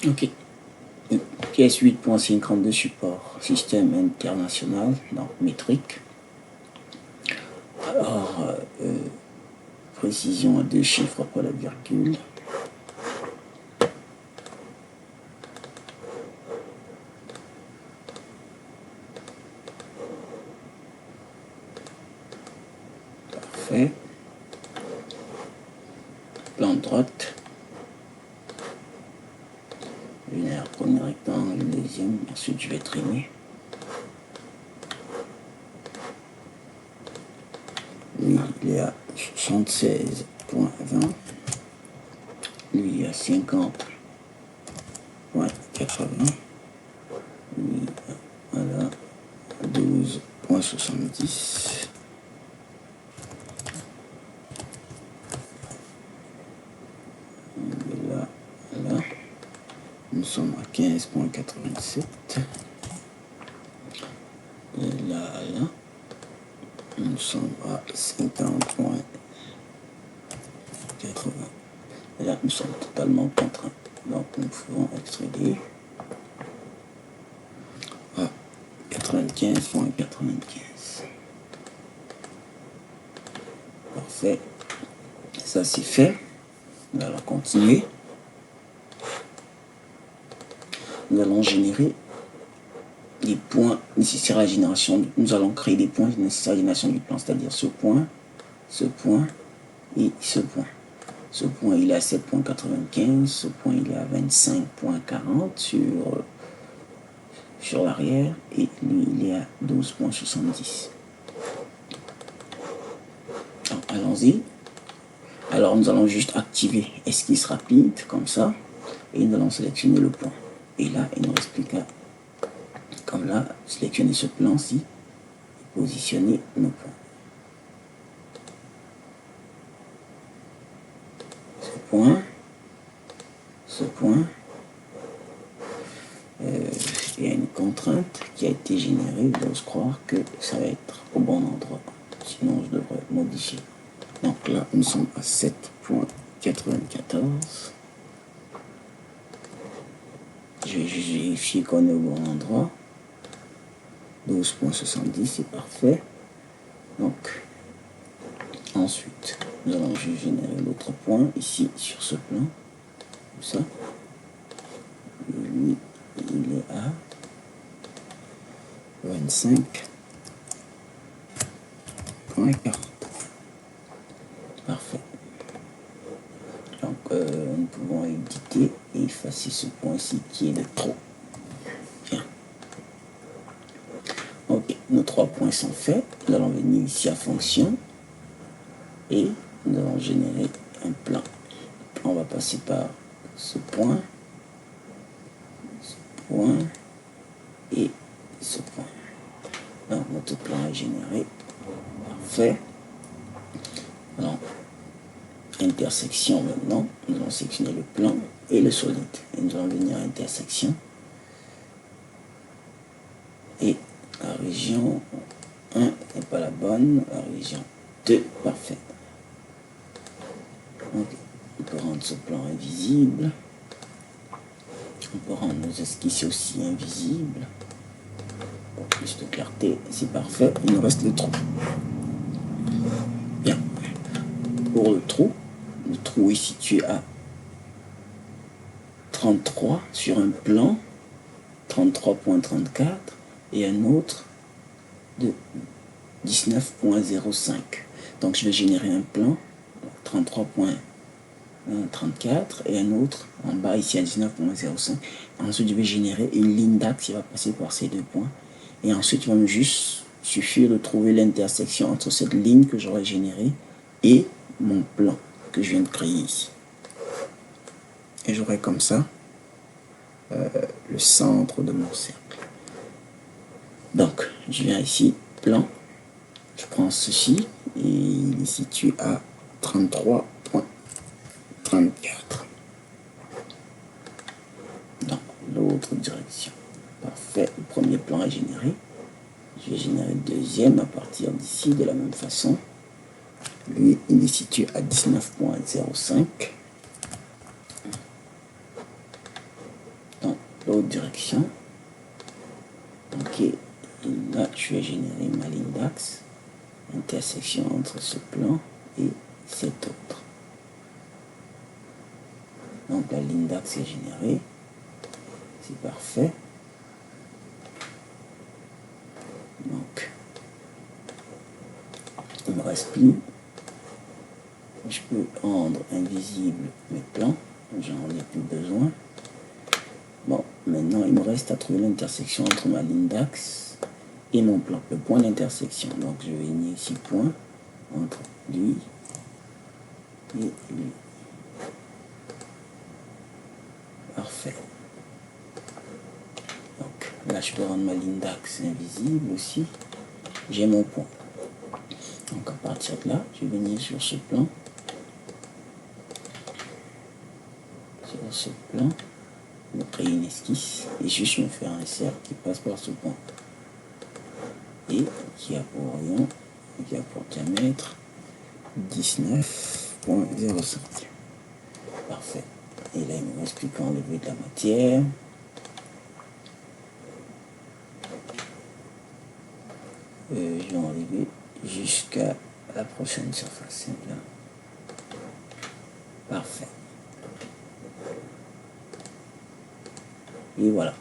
Ok. Pièce 8.52 support, système international, donc métrique. Alors, précision à 2 chiffres après la virgule. Parfait. Plan de droite. Lunaire, premier rectangle, deuxième, ensuite je vais trimer. Lui, il est à 76.20. Lui, il est à 50.80. Lui, voilà, 12.70. Là, là, nous sommes à 15.87. Et là, là, nous sommes à 50.80. Et là, nous sommes totalement contraints. Donc, nous pouvons extruder à 95.95. Parfait. Ça, c'est fait. Nous allons continuer. Nous allons générer les points nécessaires à la génération. Nous allons créer des points nécessaires à la génération du plan, c'est-à-dire ce point et ce point. Ce point, il est à 7.95, ce point, il est à 25.40 sur l'arrière, et lui, il est à 12.70. Allons-y. Alors, nous allons juste activer esquisse rapide, comme ça, et nous allons sélectionner le point. Et là, il ne reste plus qu'à, comme là, sélectionner ce plan-ci, et positionner nos points. Ce point, il y a une contrainte qui a été générée, j'ose croire que ça va être au bon endroit, sinon je devrais modifier. Donc là, nous sommes à 7.94. Je vais juste vérifier qu'on est au bon endroit. 12.70, c'est parfait. Donc, ensuite, nous allons juste générer l'autre point ici sur ce plan. Comme ça. Lui, il est à 25.40. Parfait. Donc, nous pouvons éditer et effacer ce point-ci qui est de trop. Bien. Ok, nos 3 points sont faits. Nous allons venir ici à fonction et nous allons générer un plan. On va passer par ce point et ce point. Donc, notre plan est généré. Parfait. Alors, intersection maintenant. Nous allons sélectionner le plan et le solide. Et nous allons venir à intersection. Et la région 1 n'est pas la bonne. La région 2, parfait. Donc, on peut rendre ce plan invisible. On peut rendre nos esquisses aussi invisibles. Pour plus de clarté, c'est parfait. Il nous reste le trou. Bien. Pour le trou est situé à 33 sur un plan, 33.34, et un autre de 19.05. Donc je vais générer un plan, 33.34, et un autre en bas ici à 19.05. Ensuite, je vais générer une ligne d'axe qui va passer par ces 2 points. Et ensuite, il va me juste suffire de trouver l'intersection entre cette ligne que j'aurais générée et mon plan que je viens de créer ici. Et j'aurai comme ça le centre de mon cercle. Donc, je viens ici, plan, je prends ceci, et il est situé à 33.34. Dans l'autre direction. Parfait, le premier plan est généré. Je vais générer le deuxième à partir d'ici, de la même façon. Lui, il est situé à 19.05. l'autre direction. Ok, et là je vais générer ma ligne d'axe, intersection entre ce plan et cet autre. Donc la ligne d'axe est générée, c'est parfait. Donc il ne me reste plus, je peux rendre invisible mes plans, j'en ai plus besoin. Bon, maintenant il me reste à trouver l'intersection entre ma ligne d'axe et mon plan, le point d'intersection. Donc je vais venir ici, point entre lui et lui. Parfait. Donc là je peux rendre ma ligne d'axe invisible aussi. J'ai mon point. Donc à partir de là, je vais venir sur ce plan. Sur ce plan, me créer une esquisse et juste me faire un cercle qui passe par ce point. Et qui a pour rayon, qui a pour diamètre 19,05. Parfait. Et là, il me reste plus qu'à enlever de la matière. Je vais enlever jusqu'à la prochaine surface. Là. Parfait. Et voilà.